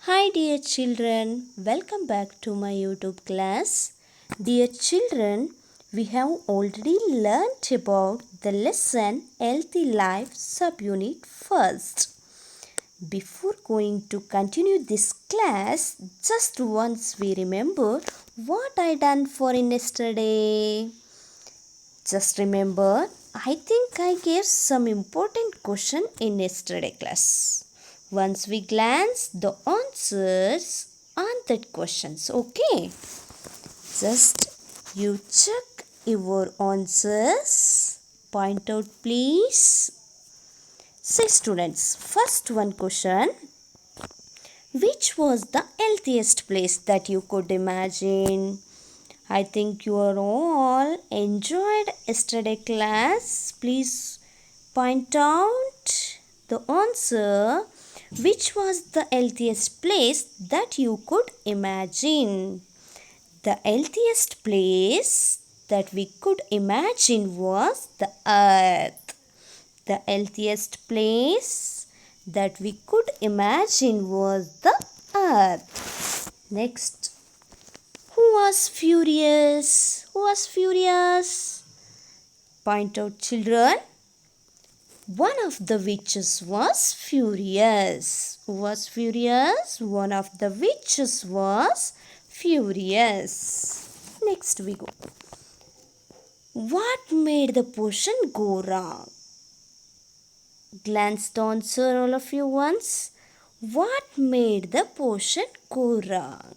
Hi, dear children, welcome back to my YouTube class. Dear children, we have already learnt about the lesson Healthy Life subunit first. Before going to continue this class, just once we remember what I done for in yesterday. Just remember, I think I gave some important question in yesterday class. Once we glance the answers on that questions, okay? Just you check your answers. Point out please. Say students, first one question. Which was the healthiest place that you could imagine? I think you are all enjoyed yesterday class. Please point out the answer. Which was the healthiest place that you could imagine? The healthiest place that we could imagine was the earth. The healthiest place that we could imagine was the earth. Next, who was furious? Who was furious? Point out, children. One of the witches was furious. Who was furious? One of the witches was furious. Next we go. What made the potion go wrong? Glance the answer, all of you once. What made the potion go wrong?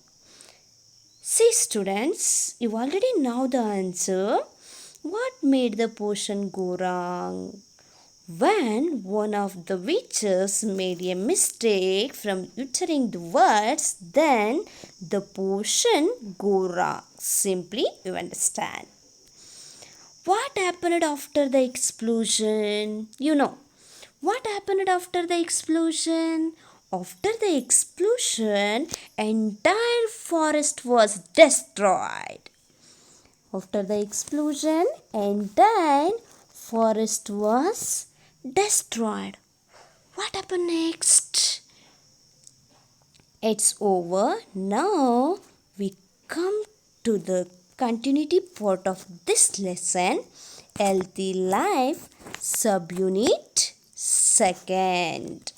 See students, you already know the answer. What made the potion go wrong? When one of the witches made a mistake from uttering the words, then the potion go wrong. Simply you understand. What happened after the explosion? You know. What happened after the explosion? After the explosion, entire forest was destroyed. After the explosion, entire forest was destroyed. What happened next? It's over. Now we come to the continuity part of this lesson. Healthy Life subunit second.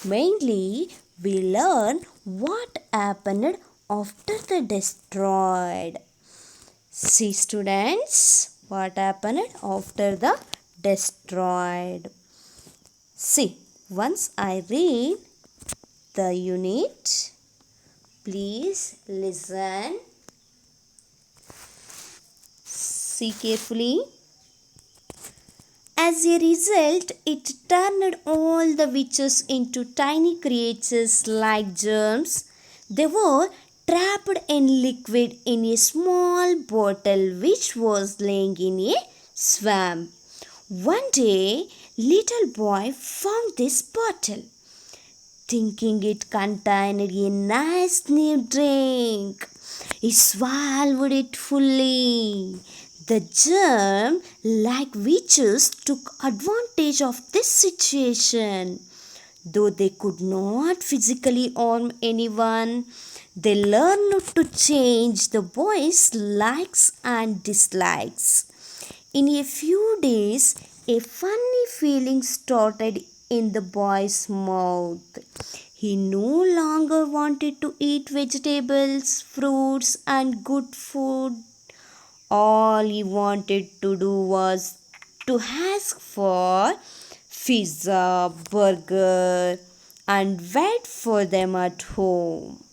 Mainly we learn what happened after the destroyed. See students, what happened after the destroyed. See, once I read the unit, please listen. See carefully. As a result, it turned all the witches into tiny creatures like germs. They were trapped in liquid in a small bottle which was laying in a swamp. One day, little boy found this bottle, thinking it contained a nice new drink. He swallowed it fully. The germ, like witches, took advantage of this situation. Though they could not physically harm anyone, they learned to change the boy's likes and dislikes. In a few days, a funny feeling started in the boy's mouth. He no longer wanted to eat vegetables, fruits, and good food. All he wanted to do was to ask for pizza, burger, and wait for them at home.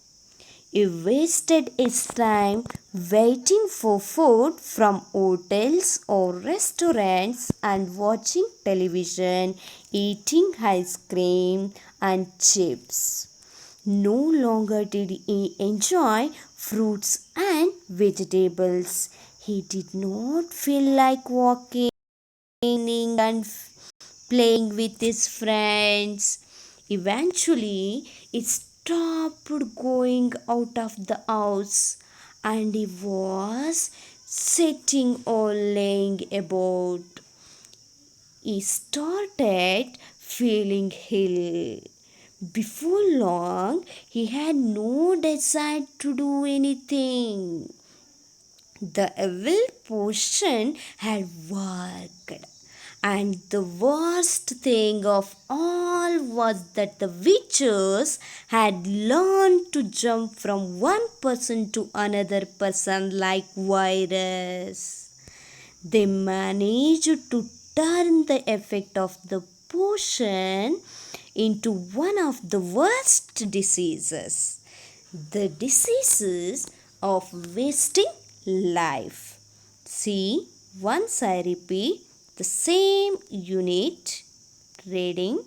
He wasted his time waiting for food from hotels or restaurants and watching television, eating ice cream and chips. No longer did he enjoy fruits and vegetables. He did not feel like walking and playing with his friends. Eventually, he stopped going out of the house and he was sitting or laying about. He started feeling ill. Before long, he had no desire to do anything. The evil potion had worked. And the worst thing of all was that the witches had learned to jump from one person to another person like virus. They managed to turn the effect of the potion into one of the worst diseases, the diseases of wasting life. See, once I repeat the same unit reading.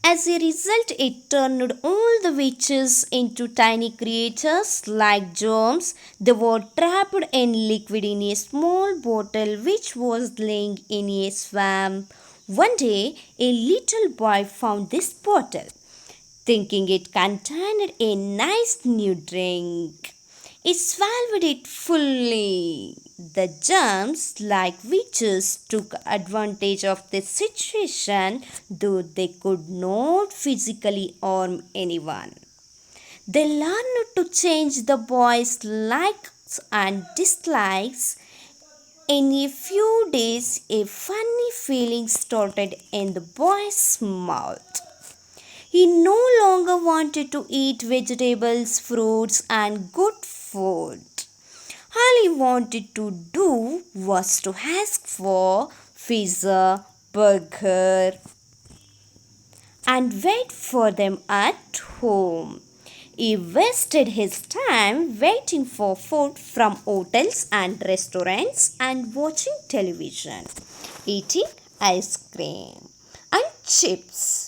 As a result, it turned all the witches into tiny creatures like germs. They were trapped in liquid in a small bottle which was lying in a swamp. One day, a little boy found this bottle, thinking it contained a nice new drink. He swallowed it fully. The germs, like witches, took advantage of the situation, though they could not physically harm anyone. They learned to change the boy's likes and dislikes. In a few days, a funny feeling started in the boy's mouth. He no longer wanted to eat vegetables, fruits, and good food. All he wanted to do was to ask for pizza, burger, and wait for them at home. He wasted his time waiting for food from hotels and restaurants and watching television, eating ice cream and chips.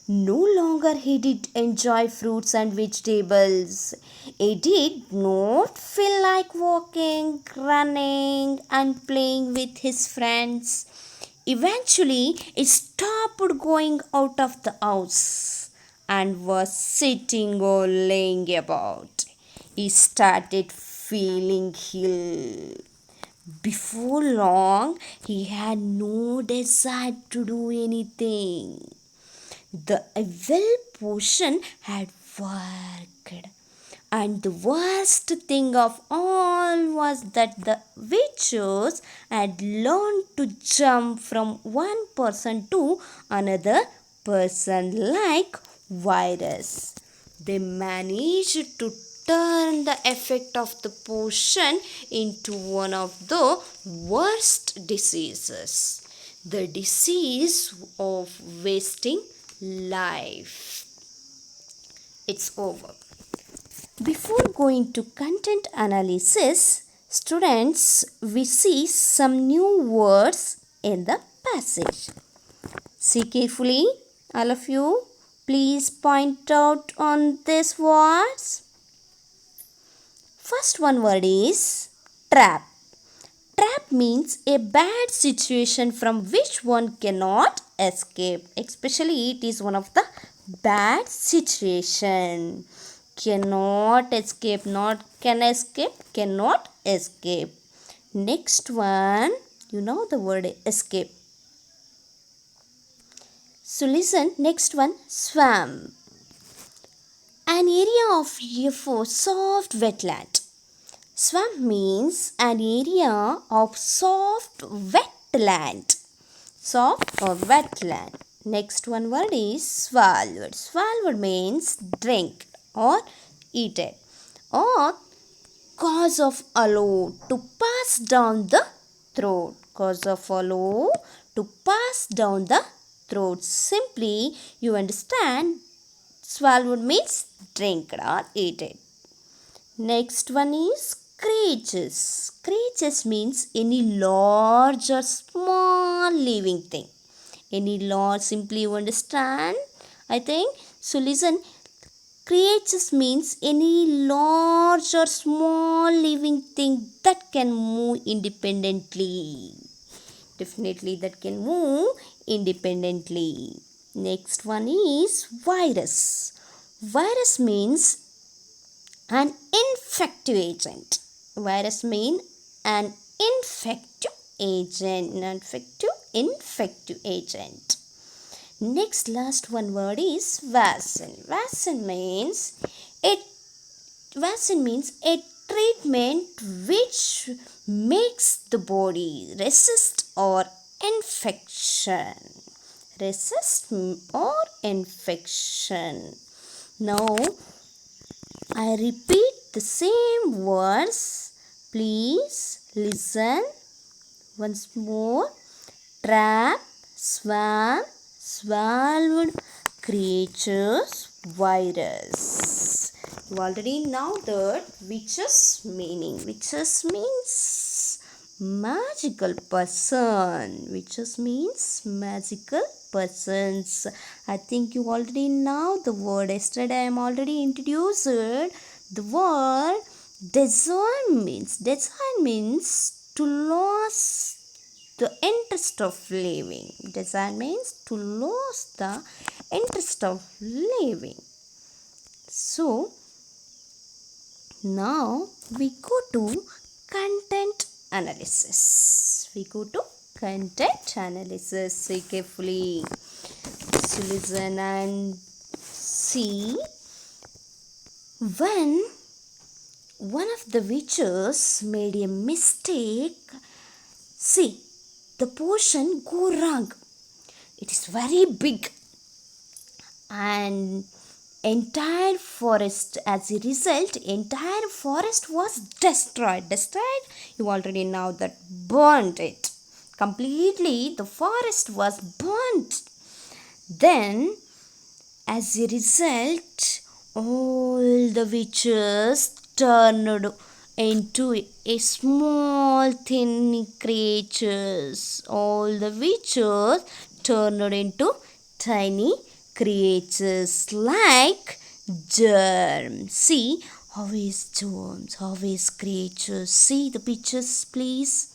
No longer he did enjoy fruits and vegetables. He did not feel like walking, running, and playing with his friends. Eventually, he stopped going out of the house and was sitting or laying about. He started feeling ill. Before long, he had no desire to do anything. The evil potion had worked. And the worst thing of all was that the witches had learned to jump from one person to another person like virus. They managed to turn the effect of the potion into one of the worst diseases, the disease of wasting life. It's over. Before going to content analysis, students, we see some new words in the passage. See carefully, all of you. Please point out on these words. First one word is trap. Trap means a bad situation from which one cannot escape. Especially it is one of the bad situation. Cannot escape, not can escape, cannot escape. Next one, you know the word escape. So listen, next one, swamp. An area of for soft wetland. Swamp means an area of soft wetland. Soft or wetland. Next one word is swallowed. Swallowed means drink or eaten or cause of allow to pass down the throat. Cause of allow to pass down the throat. Simply you understand swallowed means drink or eaten. Next one is creatures. Creatures means any large or small living thing. Any large, simply you understand, I think. So listen, creatures means any large or small living thing that can move independently. Definitely that can move independently. Next one is virus. Virus means an infective agent. Virus means an infective agent. Infective agent. Next last one word is vaccine. Vaccine means a treatment which makes the body resist or infection. Now I repeat the same words. Please listen once more. Trap, swamp, swallowed, creatures, virus. You already know that witches meaning. Witches means magical person. Witches means magical persons. I think you already know the word. Yesterday I am already introduced the word desire means to lose the interest of living. Desire means to lose the interest of living. So now we go to content analysis. See carefully. So listen and see. When one of the witches made a mistake, see, the portion go wrong. It is very big and entire forest, as a result, entire forest was destroyed. You already know that, burnt it completely. The forest was burnt. Then as a result, all the witches turned into a small thin creatures. All the witches turned into tiny creatures like germs. See how is germs, how is creatures. See the pictures, please.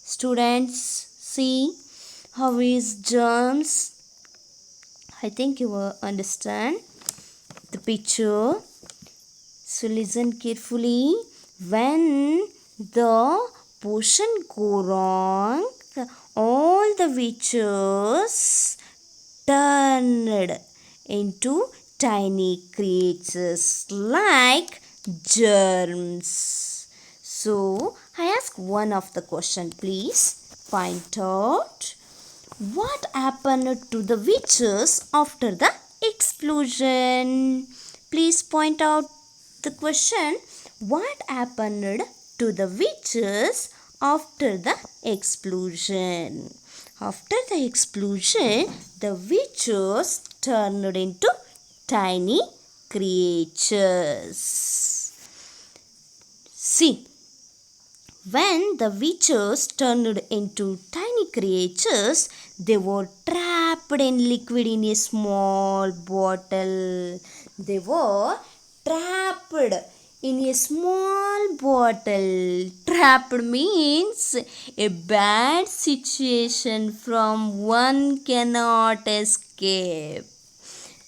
Students, see how is germs. I think you will understand the picture. So listen carefully. When the potion go wrong, all the witches turned into tiny creatures like germs. So I ask one of the question, please find out what happened to the witches after the explosion. Please point out the question. What happened to the witches after the explosion? After the explosion, the witches turned into tiny creatures. See, when the witches turned into tiny creatures, they were trapped in liquid in a small bottle. They were trapped in a small bottle. Trapped means a bad situation from one cannot escape.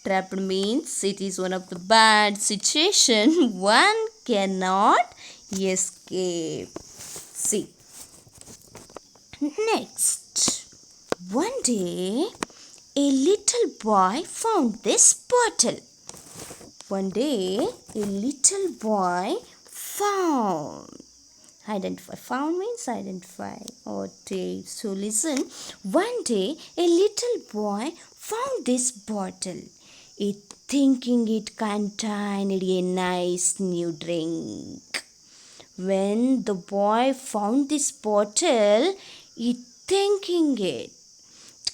Trapped means it is one of the bad situation one cannot escape. See. Next, one day a little boy found this bottle. One day a little boy found. Found means identify or take. So listen. One day a little boy found this bottle. Thinking it contained a nice new drink. When the boy found this bottle, thinking it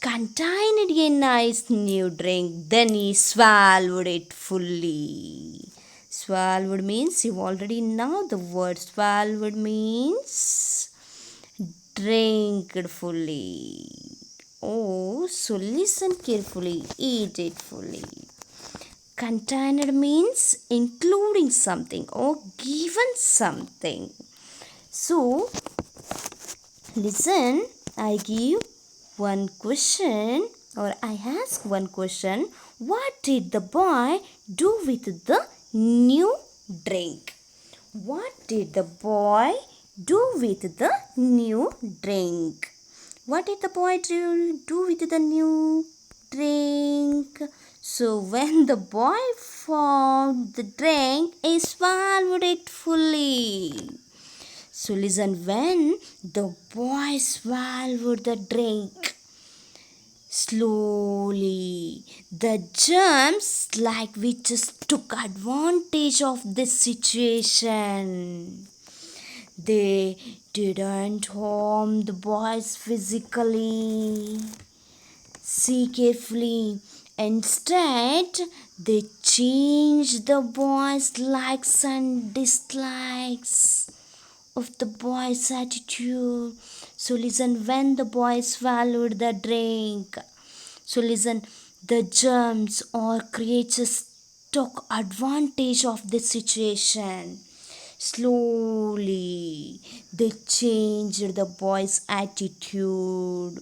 contained a nice new drink, then he swallowed it fully. Swallowed means, you already know the word. Swallowed means drink fully. Oh, so listen carefully. Eat it fully. Contained means including something or given something. So, listen, I give one question or I ask one question. What did the boy do with the new drink? What did the boy do with the new drink? What did the boy do with the new drink. So when the boy found the drink, he swallowed it fully. So listen, when the boy swallowed the drink, slowly, the germs like witches took advantage of this situation. They didn't harm the boys physically. See carefully. Instead, they changed the boys' likes and dislikes of the boy's attitude. So listen, when the boy swallowed the drink, so listen, the germs or creatures took advantage of the situation. Slowly, they changed the boy's attitude.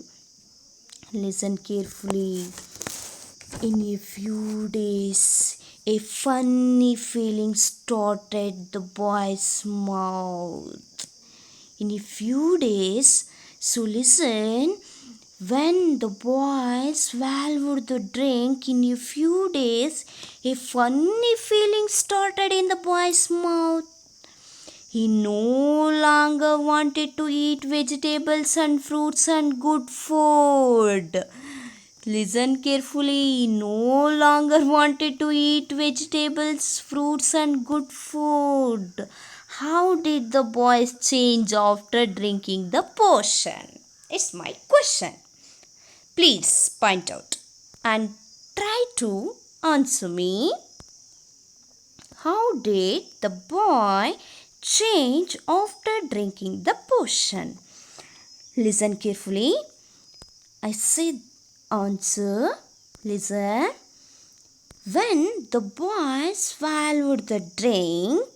Listen carefully. In a few days, a funny feeling started the boy's mouth. In a few days, so listen, when the boy swallowed the drink, in a few days, a funny feeling started in the boy's mouth. He no longer wanted to eat vegetables and fruits and good food. Listen carefully. He no longer wanted to eat vegetables, fruits, and good food. How did the boys change after drinking the potion? It's my question. Please point out and try to answer me. How did the boy change after drinking the potion? Listen carefully. I said answer. Listen. When the boy swallowed the drink,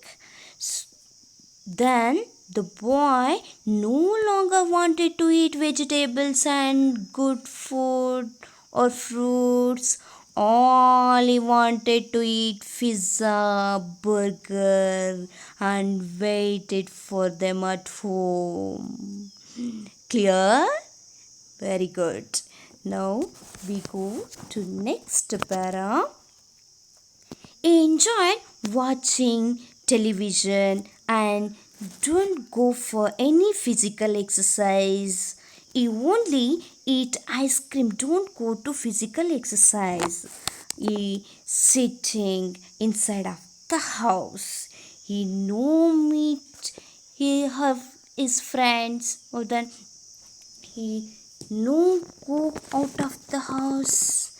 then the boy no longer wanted to eat vegetables and good food or fruits. All he wanted to eat pizza, burger, and waited for them at home. Clear? Very good. Now we go to next para. He enjoyed watching television and don't go for any physical exercise. He only eat ice cream, don't go to physical exercise. He sitting inside of the house. He no meet, he have his friends, or then he no go out of the house.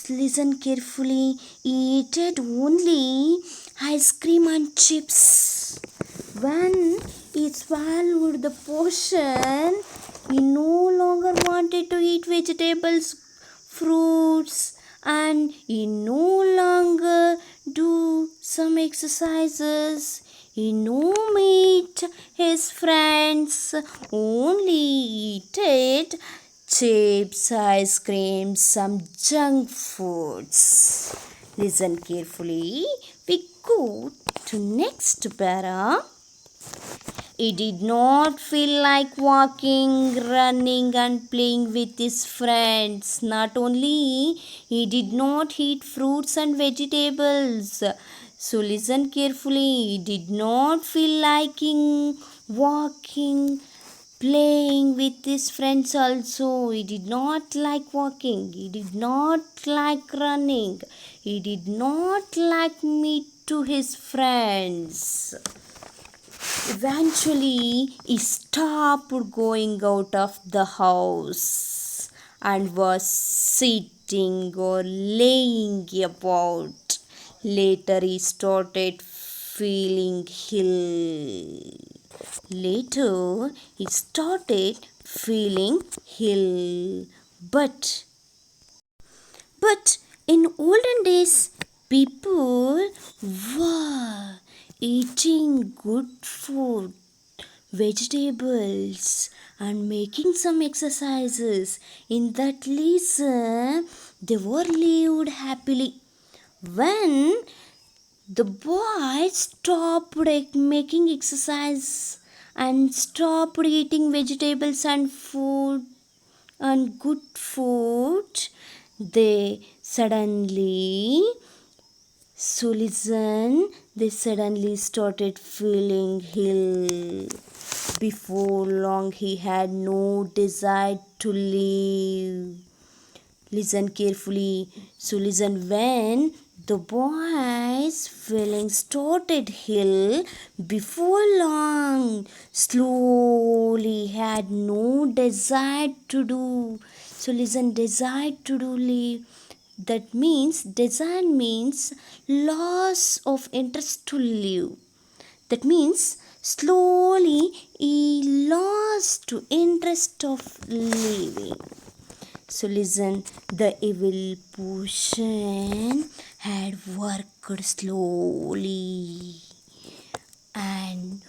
Listen carefully. He ate only ice cream and chips. When he swallowed the potion, he no longer wanted to eat vegetables, fruits, and he no longer do some exercises. He no meet his friends, only eat chips, ice cream, some junk foods. Listen carefully. We go to next para. He did not feel like walking, running, and playing with his friends. Not only he did not eat fruits and vegetables. So listen carefully. He did not feel liking walking, playing with his friends also. He did not like walking. He did not like running. He did not like meet to his friends. Eventually, he stopped going out of the house and was sitting or laying about. Later, he started feeling ill. Later, he started feeling ill. But in olden days, people were eating good food, vegetables, and making some exercises. In that lesson, they were lived happily. When the boy stopped making exercise and stopped eating vegetables and food and good food, they suddenly So listen, they suddenly started feeling ill. Before long, he had no desire to live. Listen carefully. So listen, when the boy's feeling started ill, before long, slowly had no desire to do. So listen, desire to do live. That means desire means loss of interest to live. That means slowly he lost to interest of living. So listen, the evil potion had worked slowly, and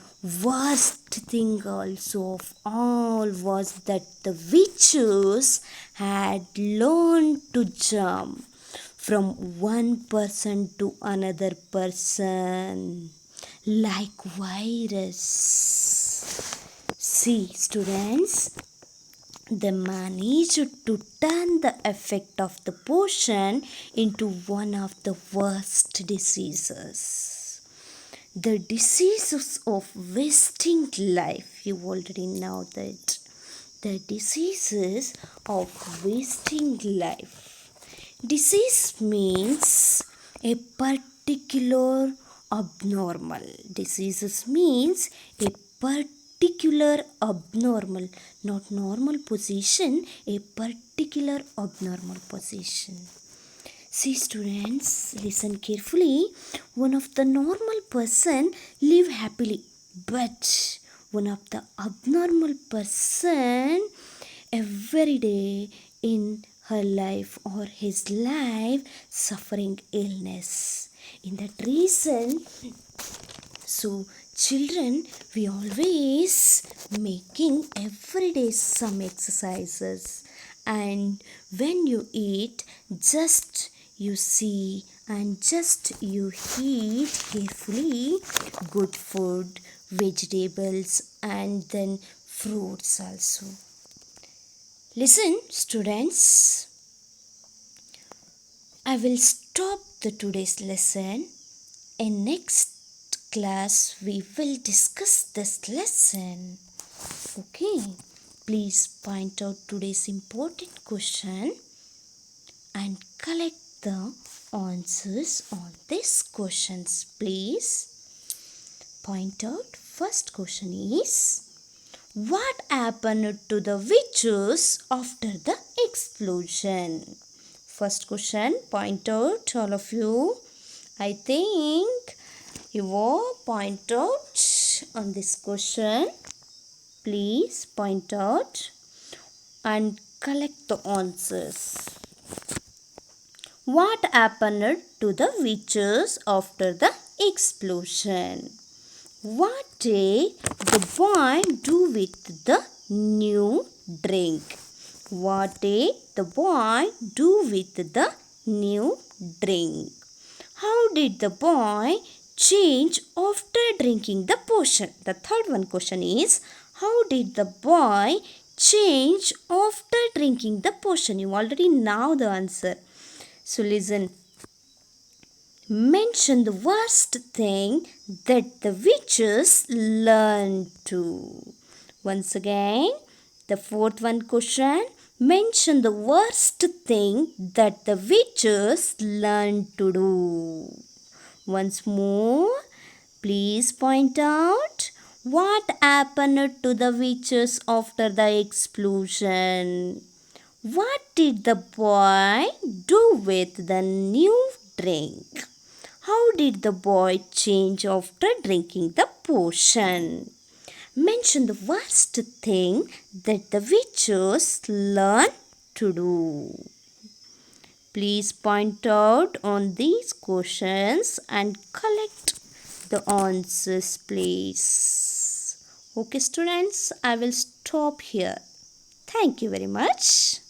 worst thing also of all was that the witches had learned to jump from one person to another person like virus. See students, they managed to turn the effect of the potion into one of the worst diseases. The diseases of wasting life. You already know that. The diseases of wasting life. Disease means a particular abnormal. Diseases means a particular abnormal, not normal position, a particular abnormal position. See students, listen carefully. One of the normal person live happily, but one of the abnormal person every day in her life or his life suffering illness. In that reason, so children, we always making every day some exercises, and when you eat, just you see and just you eat carefully good food, vegetables, and then fruits also. Listen students, I will stop the today's lesson. In next class we will discuss this lesson. Okay, please point out today's important question and collect the answers on these questions. Please point out. First question is, what happened to the witches after the explosion? First question, point out all of you. I think you will point out on this question. Please point out and collect the answers. What happened to the witches after the explosion? What did the boy do with the new drink? What did the boy do with the new drink? How did the boy change after drinking the potion? The third one question is, how did the boy change after drinking the potion? You already know the answer. So listen. Mention the worst thing that the witches learned to. Once again, the fourth one question. Mention the worst thing that the witches learned to do. Once more, please point out what happened to the witches after the explosion. What did the boy do with the new drink? How did the boy change after drinking the potion? Mention the worst thing that the witches learned to do. Please point out on these questions and collect the answers, please. Okay, students, I will stop here. Thank you very much.